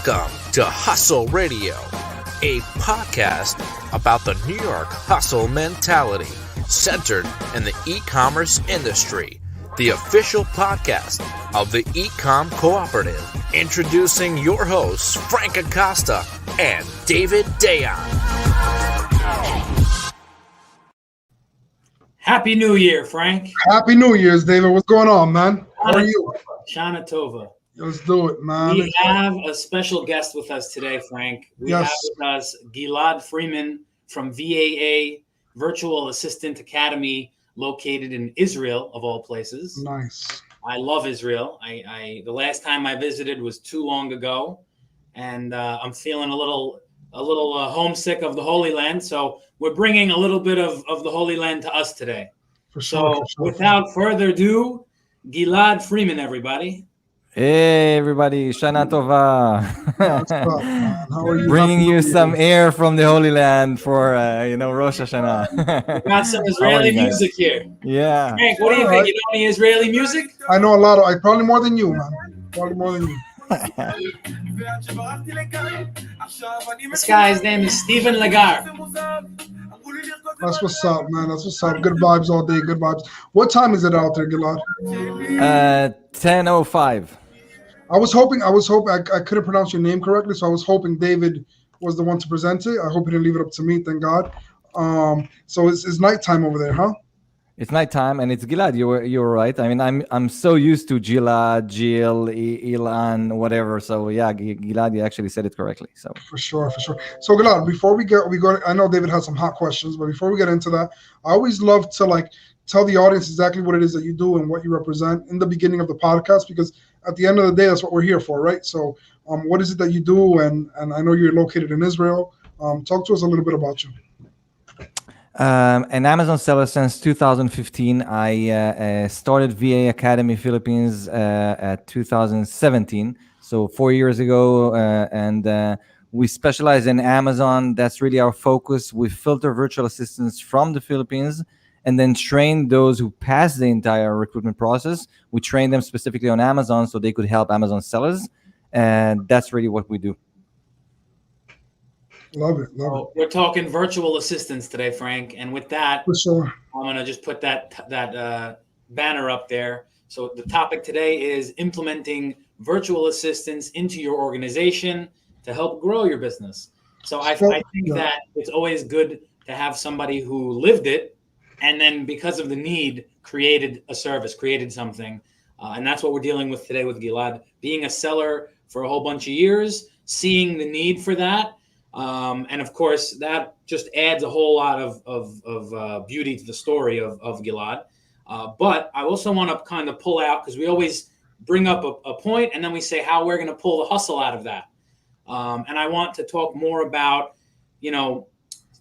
Welcome to Hustle Radio, a podcast about the New York hustle mentality centered in the e-commerce industry, the official podcast of the E-Com Cooperative. Introducing your hosts, Frank Acosta and David Dayon. Happy New Year, Frank. Happy New Year's, David. What's going on, man? How are you? Shana Tova. Let's do it, man. We have a special guest with us today, Frank. We have with us Gilad Freimann from VAA, Virtual Assistant Academy, located in Israel, of all places. Nice. I love Israel. I the last time I visited was too long ago, and I'm feeling a little homesick of the Holy Land. So we're bringing a little bit of the Holy Land to us today. For sure. Without further ado, Gilad Freimann, everybody. Hey everybody, Shana Tova. How are you? Bringing you some air from the Holy Land for Rosh Hashanah. We got some Israeli music here. Yeah. Frank, what do you think? You know any Israeli music? I know a lot of. Probably more than you, man. Probably more than you. This guy's name is Stephen Lagar. That's what's up, man. That's what's up. Good vibes all day. Good vibes. What time is it out there, Gilad? 10:05. I was hoping I couldn't pronounce your name correctly, so I was hoping David was the one to present it. I hope he didn't leave it up to me, thank God. So it's nighttime over there, huh? It's nighttime, and it's Gilad. You're right. I mean, I'm so used to Gilad, Jill, Ilan, whatever. So yeah, Gilad, you actually said it correctly. So for sure. So Gilad, before we go, I know David has some hot questions, but before we get into that, I always love to tell the audience exactly what it is that you do and what you represent in the beginning of the podcast, because at the end of the day, that's what we're here for, right? So what is it that you do? And I know you're located in Israel. Talk to us a little bit about you. An Amazon seller since 2015. I started VA Academy Philippines at 2017, so 4 years ago, and we specialize in Amazon. That's really our focus. We filter virtual assistants from the Philippines and then train those who pass the entire recruitment process. We train them specifically on Amazon so they could help Amazon sellers, and that's really what we do. Love it. We're talking virtual assistants today, Frank, and with that, for sure, I'm going to just put that banner up there. So the topic today is implementing virtual assistants into your organization to help grow your business. So I think that it's always good to have somebody who lived it, and then because of the need, created a service, created something. And that's what we're dealing with today with Gilad. Being a seller for a whole bunch of years, seeing the need for that. And of course, that just adds a whole lot of beauty to the story of Gilad. But I also want to kind of pull out, because we always bring up a point and then we say how we're going to pull the hustle out of that. And I want to talk more about,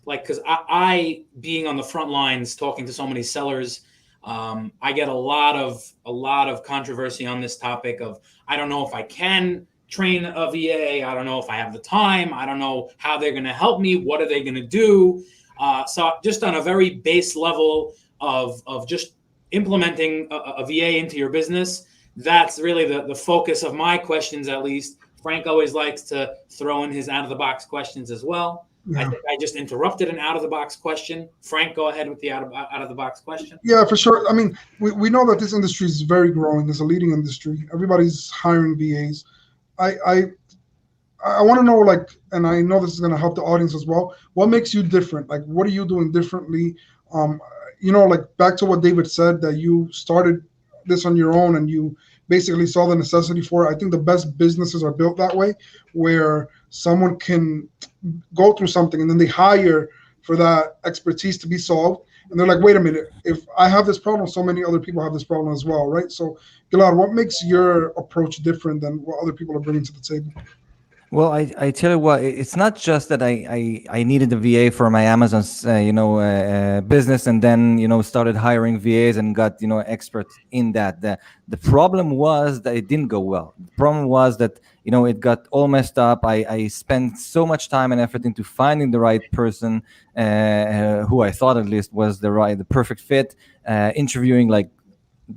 because I being on the front lines, talking to so many sellers, I get a lot of controversy on this topic of, I don't know if I can train a VA. I don't know if I have the time. I don't know how they're going to help me. What are they going to do? So just on a very base level of just implementing a VA into your business, that's really the focus of my questions, at least. Frank always likes to throw in his out-of-the-box questions as well. Yeah. I think I just interrupted an out-of-the-box question. Frank, go ahead with the out-of-the-box question. Yeah, for sure. I mean, we know that this industry is very growing. It's a leading industry. Everybody's hiring VAs. I want to know, and I know this is going to help the audience as well, what makes you different? What are you doing differently? Back to what David said, that you started this on your own and you basically saw the necessity for it. I think the best businesses are built that way, where someone can go through something and then they hire for that expertise to be solved. And they're like, wait a minute, if I have this problem, so many other people have this problem as well, right? So, Gilad, what makes your approach different than what other people are bringing to the table? Well, I tell you what, it's not just that I needed a VA for my Amazon, business, and then, started hiring VAs and got, experts in that. The problem was that it didn't go well. The problem was that, it got all messed up. I spent so much time and effort into finding the right person, who I thought at least was the perfect fit, interviewing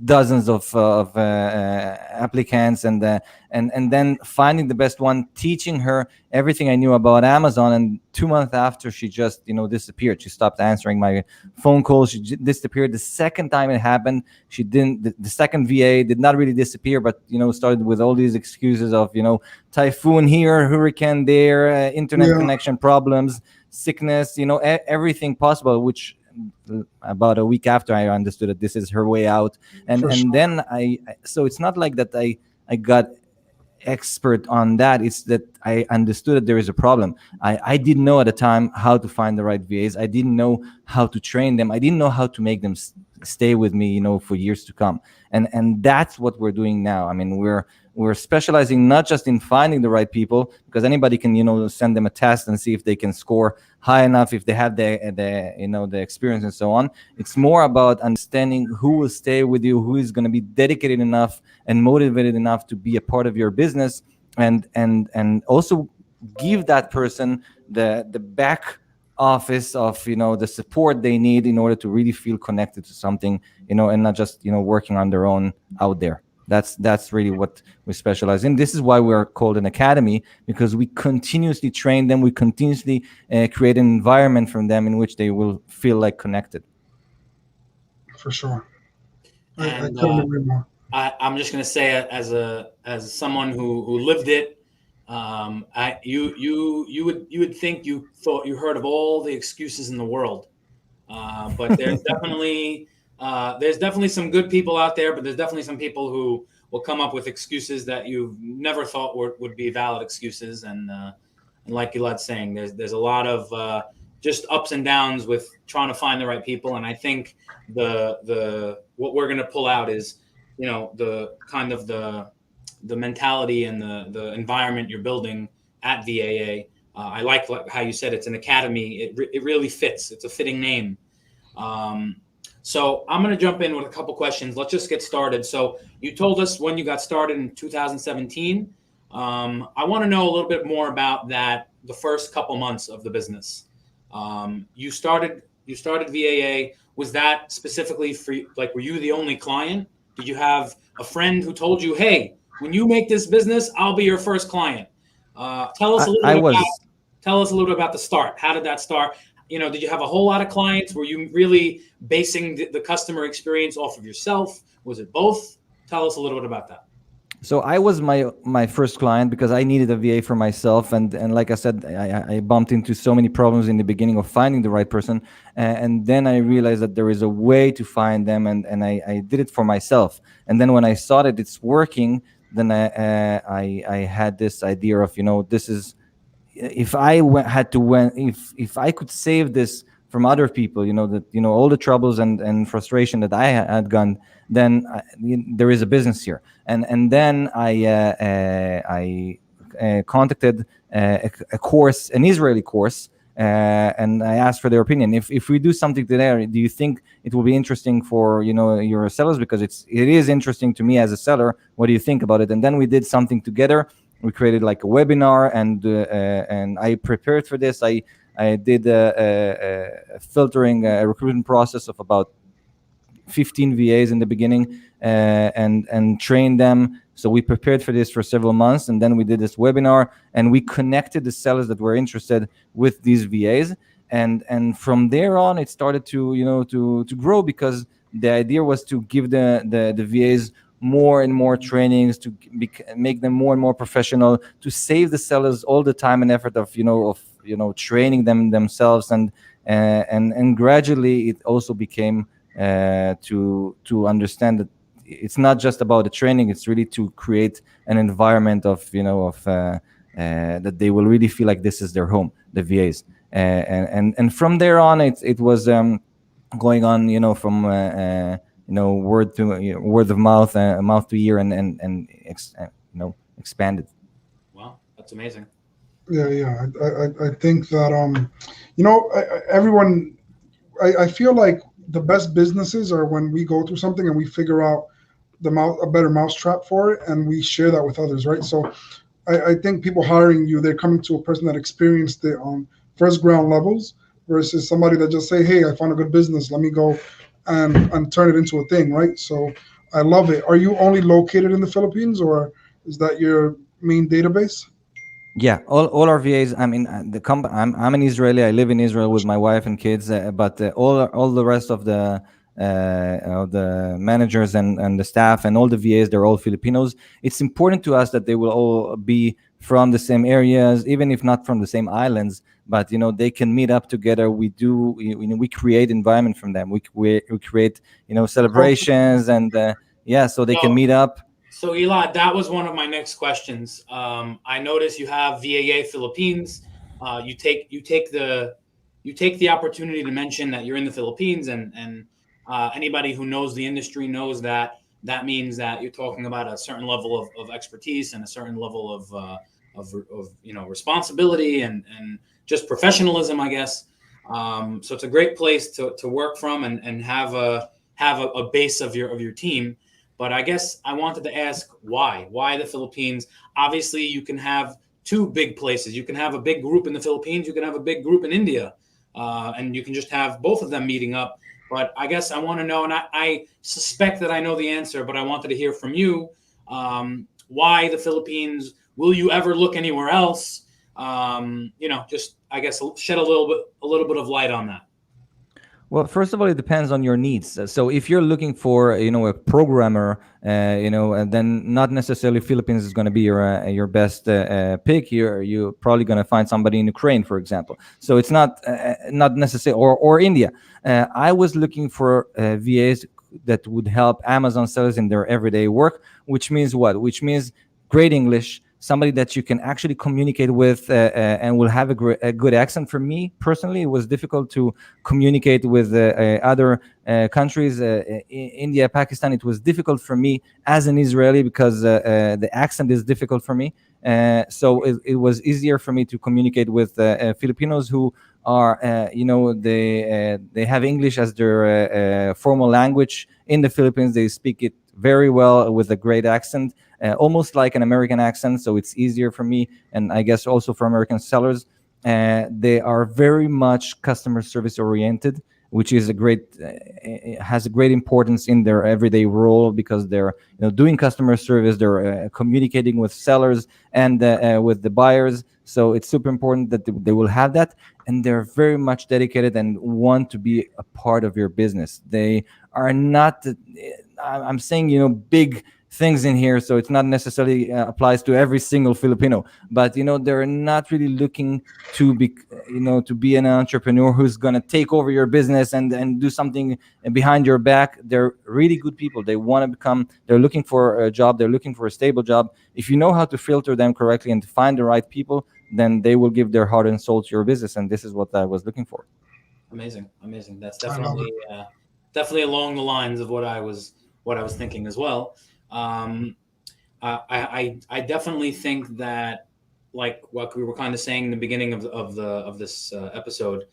dozens of applicants, and then finding the best one, teaching her everything I knew about Amazon. And 2 months after, she just disappeared. She stopped answering my phone calls. She disappeared. The second time it happened, she didn't. The second VA did not really disappear, but started with all these excuses of typhoon here, hurricane there, internet connection problems, sickness, everything possible, which about a week after I understood that this is her way out. And then so it's not like that I got expert on that. It's that I understood that there is a problem. I didn't know at the time how to find the right VAs. I didn't know how to train them. I didn't know how to make them stay with me for years to come. And that's what we're doing now. I mean, we're specializing not just in finding the right people, because anybody can send them a test and see if they can score high enough, if they have the experience and so on. It's more about understanding who will stay with you, who is going to be dedicated enough and motivated enough to be a part of your business, and also give that person the back office of the support they need in order to really feel connected to something, and not just working on their own out there. That's really what we specialize in. This is why we're called an academy, because we continuously train them. We continuously create an environment for them in which they will feel like connected. For sure. And I'm just going to say, as someone who lived it, you would think you thought you heard of all the excuses in the world, but there's definitely some good people out there, but there's definitely some people who will come up with excuses that you never thought would be valid excuses. And like Gilad's saying, there's a lot of just ups and downs with trying to find the right people. And I think the what we're going to pull out is the kind of the mentality and the environment you're building at VAA. I like how you said it's an academy. It really fits. It's a fitting name. So I'm going to jump in with a couple questions. Let's just get started. So you told us when you got started in 2017. I want to know a little bit more about that, the first couple months of the business. You started VAA. Was that specifically for you? Like, were you the only client? Did you have a friend who told you, hey, when you make this business, I'll be your first client? Tell us a little bit about the start. How did that start? Did you have a whole lot of clients? Were you really basing the customer experience off of yourself? Was it both? Tell us a little bit about that. So I was my first client because I needed a VA for myself, and like I said, I bumped into so many problems in the beginning of finding the right person, and then I realized that there is a way to find them, and I did it for myself. And then when I saw that it's working, then I had this idea of this is, if I if I could save this from other people, all the troubles and frustration that I had gone, then there is a business here. And then I contacted a course, an Israeli course, and I asked for their opinion. If we do something today, do you think it will be interesting for your sellers? Because it is interesting to me as a seller. What do you think about it? And then we did something together. We created like a webinar, and I prepared for this. I did a filtering, a recruitment process of about 15 VAs in the beginning, and trained them. So we prepared for this for several months, and then we did this webinar, and we connected the sellers that were interested with these VAs, and from there on, it started to grow, because the idea was to give the VAs more and more trainings, to make them more and more professional, to save the sellers all the time and effort of training them themselves, and gradually it also became to understand that it's not just about the training; it's really to create an environment of that they will really feel like this is their home, the VAs, and from there on, it was going on, from word of mouth, mouth to ear, and expanded. Wow, that's amazing. Yeah. I think that everyone. I feel like the best businesses are when we go through something and we figure out a better mousetrap for it, and we share that with others, right? So I think people hiring you, they're coming to a person that experienced it on first ground levels versus somebody that just say, hey, I found a good business, let me go and turn it into a thing, right? So I love it. Are you only located in the Philippines, or is that your main database? Yeah, all our VAs. I mean, I'm an Israeli. I live in Israel with my wife and kids. But all the rest of the managers and the staff and all the VAs, they're all Filipinos. It's important to us that they will all be from the same areas, even if not from the same islands. But they can meet up together. We create environment from them. We create celebrations and yeah, so they can So, meet up. so Elad, that was one of my next questions. I noticed you have VAA Philippines. You take the opportunity to mention that you're in the Philippines, and anybody who knows the industry knows that means that you're talking about a certain level of expertise and a certain level of responsibility and just professionalism, I guess. So it's a great place to work from and have a base of your team. But I guess I wanted to ask why the Philippines? Obviously, you can have two big places. You can have a big group in the Philippines. You can have a big group in India, and you can just have both of them meeting up. But I guess I want to know, and I suspect that I know the answer, but I wanted to hear from you. Why the Philippines? Will you ever look anywhere else? Just I guess shed a little bit of light on that. Well, first of all, it depends on your needs. So if you're looking for, a programmer, and then not necessarily Philippines is going to be your best pick. You're probably going to find somebody in Ukraine, for example. So it's not necessarily or India. I was looking for VAs that would help Amazon sellers in their everyday work, which means what? Which means great English, somebody that you can actually communicate with and will have a good accent. For me personally, it was difficult to communicate with other countries, India, Pakistan. It was difficult for me as an Israeli because the accent is difficult for me. So it was easier for me to communicate with Filipinos who are, they have English as their formal language in the Philippines. They speak it very well with a great accent. Almost like an American accent, so it's easier for me, and I guess also for American sellers. They are very much customer service oriented, which is has a great importance in their everyday role because they're doing customer service, they're communicating with sellers and with the buyers. So it's super important that they will have that, and they're very much dedicated and want to be a part of your business. They are not. I'm saying big things in here, so it's not necessarily applies to every single Filipino, but they're not really looking to be an entrepreneur who's going to take over your business and do something behind your back. They're really good people. They want to they're looking for a job, they're looking for a stable job. If you know how to filter them correctly and to find the right people, then they will give their heart and soul to your business, and this is what I was looking for. Amazing. That's definitely along the lines of what I was thinking as well. I definitely think that, like what we were kind of saying in the beginning of this episode,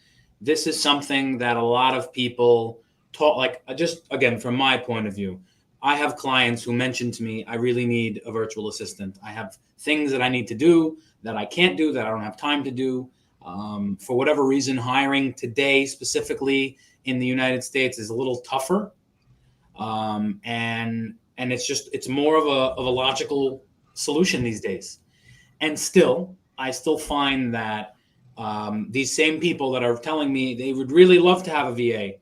this is something that a lot of people talk. Like, just again from my point of view, I have clients who mention to me, I really need a virtual assistant. I have things that I need to do that I can't do, that I don't have time to do. For whatever reason, hiring today specifically in the United States is a little tougher, and it's more of a logical solution these days. And I still find that these same people that are telling me they would really love to have a VA,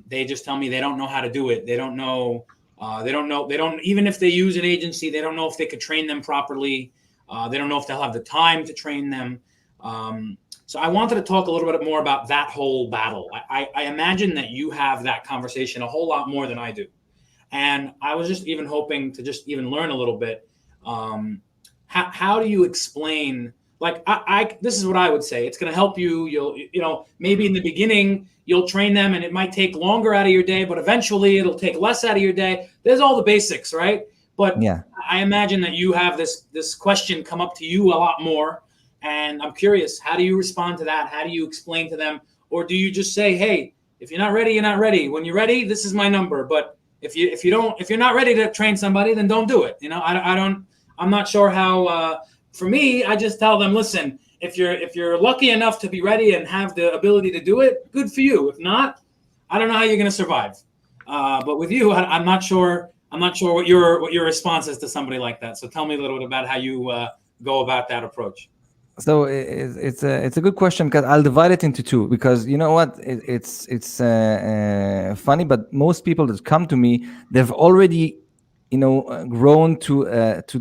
they just tell me they don't know how to do it. They don't know. Even if they use an agency, they don't know if they could train them properly. They don't know if they'll have the time to train them. So I wanted to talk a little bit more about that whole battle. I imagine that you have that conversation a whole lot more than I do. And I was just even hoping to just even learn a little bit. How do you explain? Like, this is what I would say. It's going to help you. Maybe in the beginning you'll train them, and it might take longer out of your day, but eventually it'll take less out of your day. There's all the basics, right? But yeah, I imagine that you have this question come up to you a lot more, and I'm curious. How do you respond to that? How do you explain to them, or do you just say, "Hey, if you're not ready, you're not ready. When you're ready, this is my number." But if you're not ready to train somebody, then don't do it. I'm not sure how. For me, I just tell them, listen, if you're lucky enough to be ready and have the ability to do it, good for you. If not, I don't know how you're going to survive. But with you, I'm not sure I'm not sure what your response is to somebody like that. So tell me a little bit about how you go about that approach. So it's a good question, because I'll divide it into two, because you know what, it's funny, but most people that come to me, they've already grown to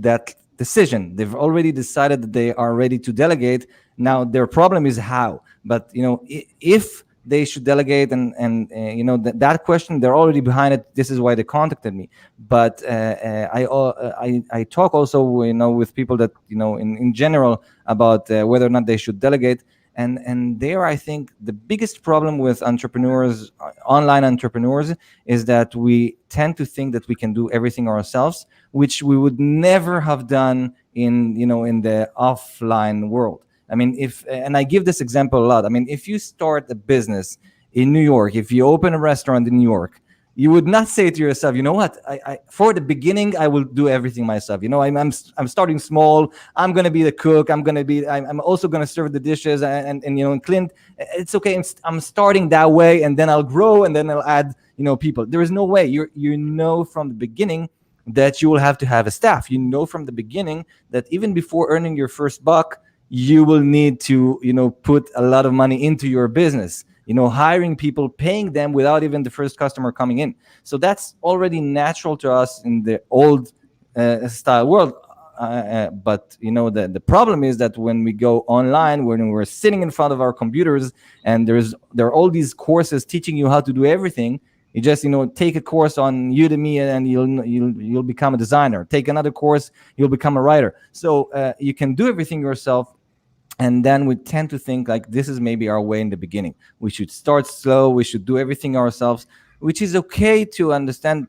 that decision. They've already decided that they are ready to delegate. Now their problem is how. But if they should delegate, that question, they're already behind it. This is why they contacted me. But I talk also with people that in general about whether or not they should delegate. And there, I think the biggest problem with entrepreneurs, online entrepreneurs, is that we tend to think that we can do everything ourselves, which we would never have done in the offline world. I mean, and I give this example a lot. I mean, if you start a business in New York, if you open a restaurant in New York, you would not say to yourself, you know what, I for the beginning, I will do everything myself. I'm starting small. I'm going to be the cook. I'm also going to serve the dishes and clean. It's okay. I'm starting that way, and then I'll grow, and then I'll add, people. There is no way. From the beginning that you will have to have a staff. From the beginning that even before earning your first buck, you will need to, put a lot of money into your business, hiring people, paying them without even the first customer coming in. So that's already natural to us in the old style world. But the problem is that when we go online, when we're sitting in front of our computers, and there are all these courses teaching you how to do everything. You just take a course on Udemy and you'll become a designer. Take another course, you'll become a writer. So you can do everything yourself. And then we tend to think like this is maybe our way in the beginning. We should start slow. We should do everything ourselves, which is okay to understand.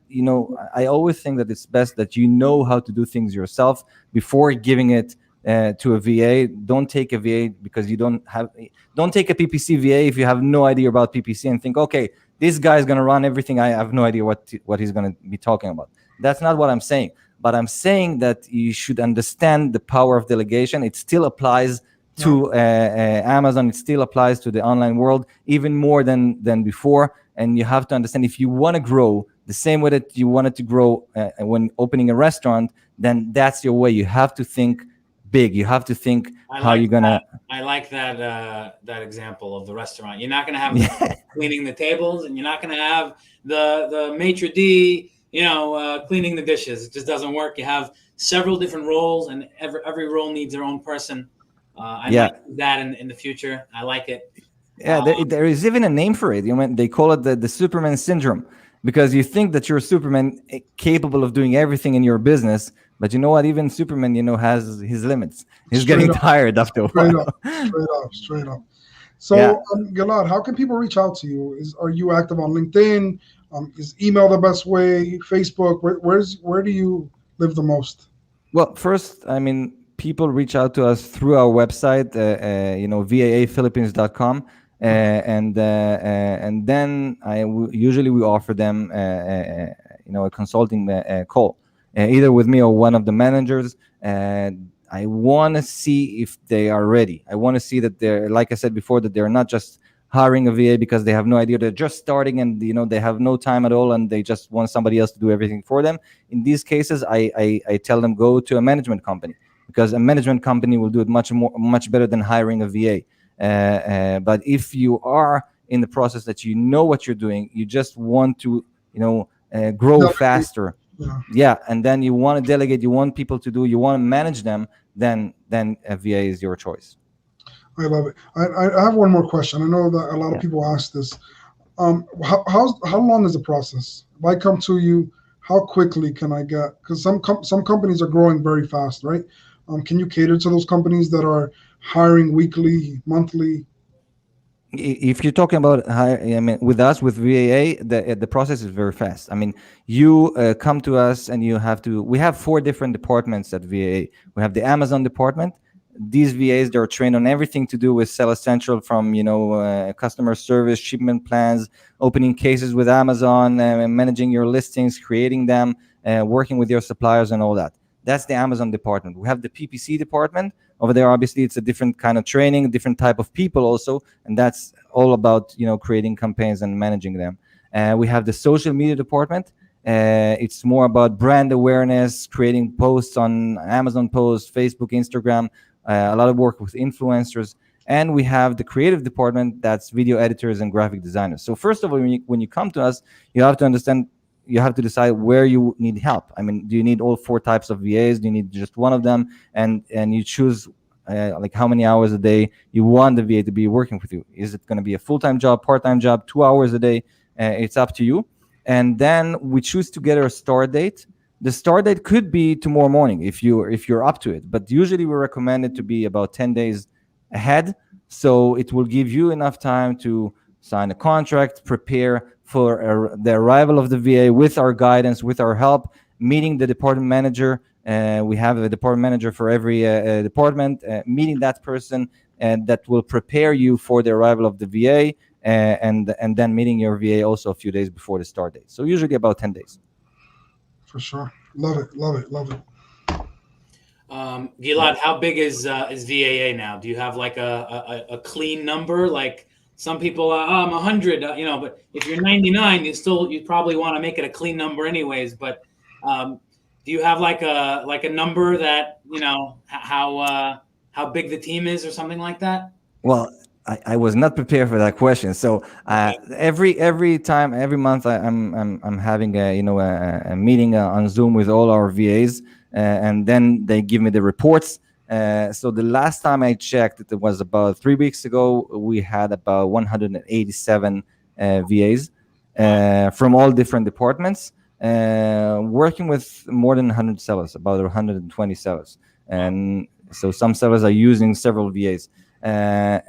I always think that it's best that you know how to do things yourself before giving it to a VA. Don't take a VA because don't take a PPC VA if you have no idea about PPC and think, okay, this guy is going to run everything. I have no idea what he's going to be talking about. That's not what I'm saying. But I'm saying that you should understand the power of delegation. It still applies to Amazon. It still applies to the online world even more than before. And you have to understand, if you want to grow the same way that you wanted to grow when opening a restaurant, then that's your way. You have to think big. You have to think you're gonna. I like that example of the restaurant. You're not gonna have cleaning the tables, and you're not gonna have the maitre d', cleaning the dishes. It just doesn't work. You have several different roles, and every role needs their own person. I like that in the future. I like it. Yeah, there is even a name for it. They call it the Superman syndrome, because you think that you're Superman capable of doing everything in your business, but you know what? Even Superman, has his limits. He's getting tired after a while. Straight up. So, Gilad, how can people reach out to you? Are you active on LinkedIn? Is email the best way? Facebook? Where do you live the most? Well, first, people reach out to us through our website, vaaphilippines.com, and then usually we offer them a consulting call, either with me or one of the managers. And I want to see if they are ready. I want to see that they're, like I said before, that they're not just hiring a VA because they have no idea. They're just starting, and they have no time at all, and they just want somebody else to do everything for them. In these cases, I tell them go to a management company, because a management company will do it much better than hiring a VA. But if you are in the process that you know what you're doing, you just want to grow faster, and then you want to delegate, you want people to do, you want to manage them, then a VA is your choice. I love it. I have one more question. I know that a lot of people ask this. How long is the process? If I come to you, how quickly can I get? Because some companies are growing very fast, right? Can you cater to those companies that are hiring weekly, monthly? If you're talking about with us, with VAA, the process is very fast. You come to us and we have 4 different departments at VAA. We have the Amazon department. These VAs, they're trained on everything to do with Seller Central, from customer service, shipment plans, opening cases with Amazon, managing your listings, creating them, working with your suppliers, and all that. That's the Amazon department. We have the PPC department. Over there, obviously, it's a different kind of training, different type of people also, and that's all about creating campaigns and managing them. We have the social media department. It's more about brand awareness, creating posts on Amazon posts, Facebook, Instagram, a lot of work with influencers. And we have the creative department, that's video editors and graphic designers. So first of all, when you come to us, you have to understand, you have to decide where you need help. I mean, do you need all 4 types of VAs? Do you need just one of them? And you choose like how many hours a day you want the VA to be working with you. Is it going to be a full-time job, part-time job, 2 hours a day? It's up to you. And then we choose together a start date. The start date could be tomorrow morning if you're up to it, but usually we recommend it to be about 10 days ahead, so it will give you enough time to sign a contract, prepare for the arrival of the VA with our guidance, with our help, meeting the department manager. We have a department manager for every department, meeting that person, and that will prepare you for the arrival of the VA, and then meeting your VA also a few days before the start date. So usually about 10 days. For sure. Love it. Love it. Love it. Gilad, how big is VAA now? Do you have like a clean number? Like some people, I'm 100, but if you're 99, you probably want to make it a clean number anyways. But do you have like a number that how big the team is or something like that? Well, I was not prepared for that question. So every time, every month, I'm having a meeting on Zoom with all our VAs, and then they give me the reports. So the last time I checked, it was about 3 weeks ago. We had about 187 VAs from all different departments, working with more than 100 sellers, about 120 sellers, and so some sellers are using several VAs. That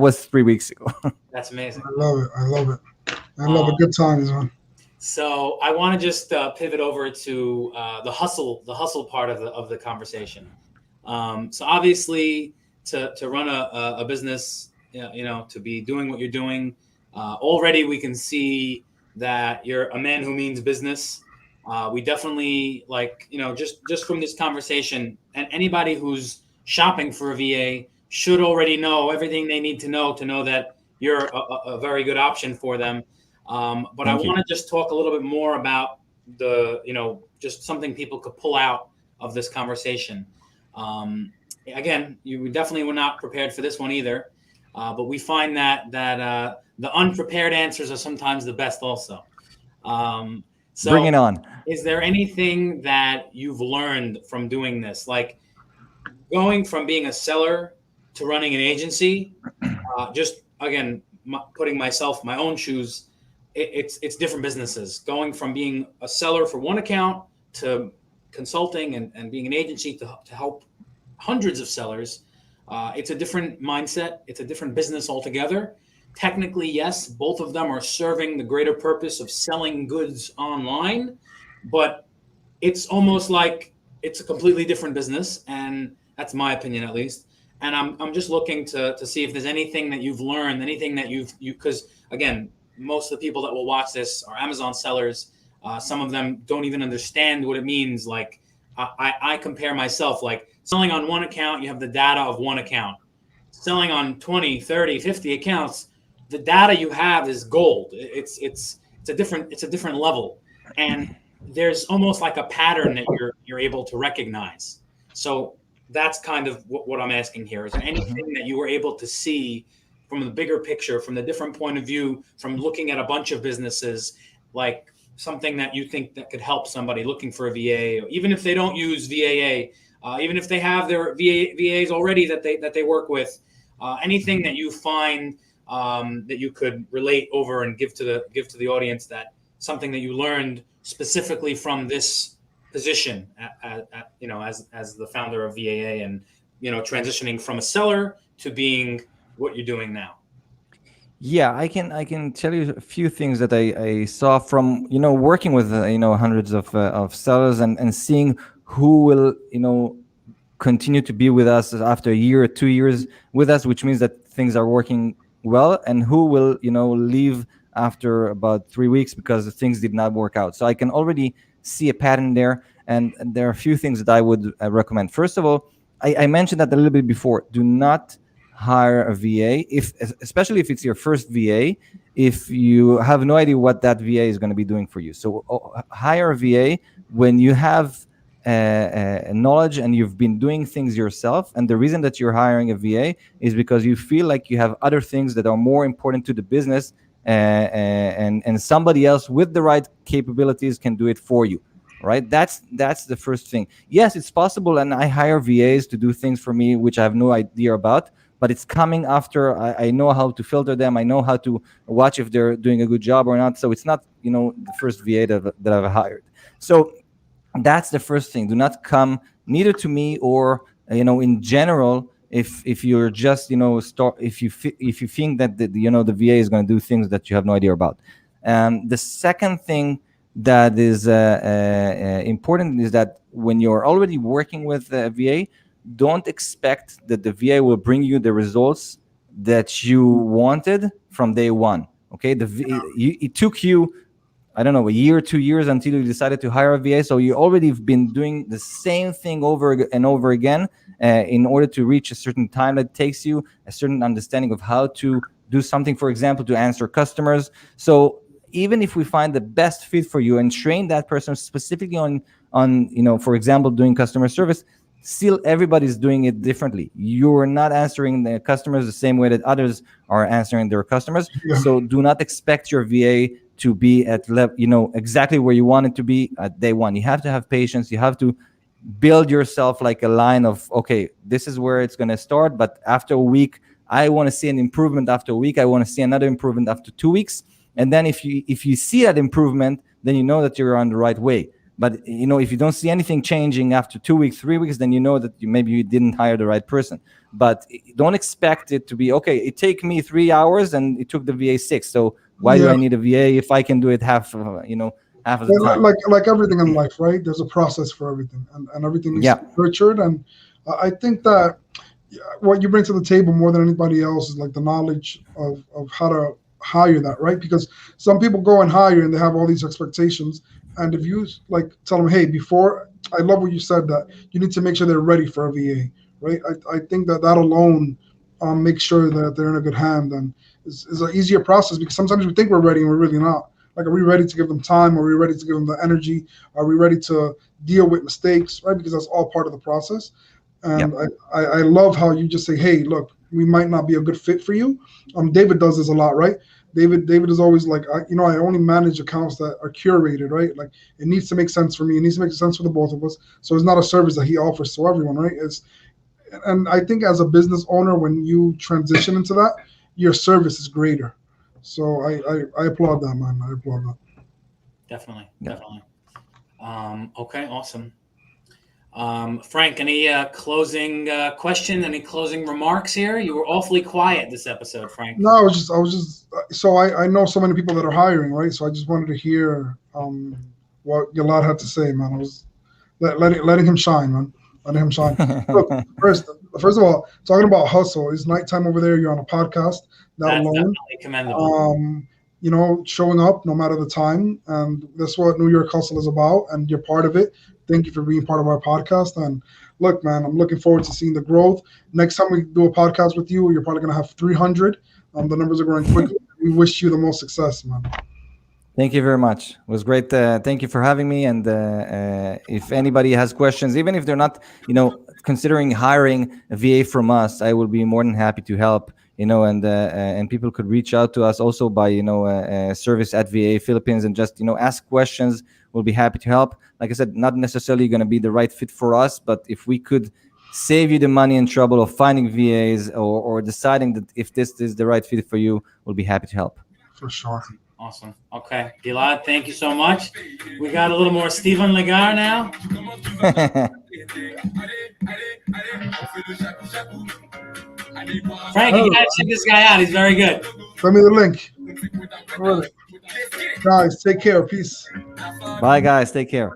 was 3 weeks ago. That's amazing. I love it. I love it. I love a good time, man. So I want to just pivot over to the hustle part of the conversation. So obviously, to run a business, to be doing what you're doing, already we can see that you're a man who means business. We definitely just from this conversation, and anybody who's shopping for a VA should already know everything they need to know that you're a very good option for them. But I want to just talk a little bit more about just something people could pull out of this conversation. Again, you definitely were not prepared for this one either, but we find that the unprepared answers are sometimes the best also. So bring it on. Is there anything that you've learned from doing this? Like going from being a seller to running an agency, just again, putting myself, my own shoes, it's different businesses. Going from being a seller for one account to consulting and being an agency to help hundreds of sellers, it's a different mindset. It's a different business altogether. Technically, yes, both of them are serving the greater purpose of selling goods online, but it's almost like it's a completely different business, and that's my opinion at least. And I'm just looking to see if there's anything that you've learned, anything that because again, most of the people that will watch this are Amazon sellers. Some of them don't even understand what it means. Like I compare myself, like selling on one account, you have the data of one account. Selling on 20, 30, 50 accounts, the data you have is gold. It's a different level, and there's almost like a pattern that you're able to recognize. So that's kind of what I'm asking here. Is there anything that you were able to see from the bigger picture, from the different point of view, from looking at a bunch of businesses, like something that you think that could help somebody looking for a VA, or even if they don't use VAA, even if they have their VAs already that they work with, anything that you find that you could relate over and give to the audience, that something that you learned specifically from this position as the founder of VAA, and transitioning from a seller to being what you're doing now. Yeah, I can tell you a few things that I saw from working with hundreds of sellers and seeing who will continue to be with us after a year or 2 years with us, which means that things are working well, and who will leave after about 3 weeks because things did not work out. So I can already see a pattern there, and there are a few things that I would recommend. First of all, I mentioned that a little bit before. Do not hire a VA, especially if it's your first VA, if you have no idea what that VA is going to be doing for you. So hire a VA when you have knowledge and you've been doing things yourself. And the reason that you're hiring a VA is because you feel like you have other things that are more important to the business, and somebody else with the right capabilities can do it for you. Right? That's the first thing. Yes, it's possible, and I hire VAs to do things for me which I have no idea about. But it's coming after I know how to filter them. I know how to watch if they're doing a good job or not. So it's not, the first VA that I've hired. So that's the first thing. Do not come neither to me or in general. If you're just start if you think that the VA is going to do things that you have no idea about. The second thing that is important is that when you're already working with a VA, don't expect that the VA will bring you the results that you wanted from day one. Okay, it took you, I don't know, a year, 2 years until you decided to hire a VA. So you already have been doing the same thing over and over again in order to reach a certain time that takes you, a certain understanding of how to do something, for example, to answer customers. So even if we find the best fit for you and train that person specifically on for example, doing customer service, still everybody's doing it differently. You're not answering the customers the same way that others are answering their customers. Yeah. So do not expect your VA to be at exactly where you want it to be at day one. You have to have patience. You have to build yourself like a line of, okay, this is where it's going to start, but after a week I want to see an improvement. After a week I want to see another improvement. After 2 weeks, and then if you see that improvement, then you know that you're on the right way. But if you don't see anything changing after 2 weeks, 3 weeks, then you know that maybe you didn't hire the right person. But don't expect it to be, okay, it took me 3 hours and it took the VA 6. So why do I need a VA if I can do it half of the time? Like everything in life, right? There's a process for everything, and everything needs to be nurtured. And I think that what you bring to the table more than anybody else is like the knowledge of how to hire that, right? Because some people go and hire and they have all these expectations. And if you tell them, hey, I love what you said, that you need to make sure they're ready for a VA, right? I think that alone makes sure that they're in a good hand, and is an easier process, because sometimes we think we're ready and we're really not. Like, are we ready to give them time? Are we ready to give them the energy? Are we ready to deal with mistakes, right? Because that's all part of the process. And I love how you just say, hey, look, we might not be a good fit for you. David does this a lot, right? David is always like, I only manage accounts that are curated, right? Like, it needs to make sense for me. It needs to make sense for the both of us. So it's not a service that he offers to everyone, right? And I think as a business owner, when you transition into that, your service is greater. So I applaud that, man. I applaud that. Definitely. Okay, awesome. Frank, any closing question? Any closing remarks here? You were awfully quiet this episode, Frank. No, I was just. So I know so many people that are hiring, right? So I just wanted to hear what Gilad had to say, man. I was letting him shine, man. Letting him shine. Look, first of all, talking about hustle, it's nighttime over there. You're on a podcast. That's alone, definitely commendable. Showing up no matter the time, and that's what New York Hustle is about. And you're part of it. Thank you for being part of our podcast. And look, man, I'm looking forward to seeing the growth. Next time we do a podcast with you, you're probably going to have 300. The numbers are growing quickly. We wish you the most success, man. Thank you very much. It was great. Thank you for having me. And if anybody has questions, even if they're not, considering hiring a VA from us, I will be more than happy to help. And people could reach out to us also by service at VA Philippines and just ask questions. We'll be happy to help. Like I said, not necessarily going to be the right fit for us, but if we could save you the money and trouble of finding VAs or deciding that if this is the right fit for you, we'll be happy to help. For sure. Awesome. Okay, Gilad, thank you so much. We got a little more Stephen Lagar now. Frank, you gotta check this guy out. He's very good. Send me the link. Guys, take care. Peace. Bye, guys. Take care.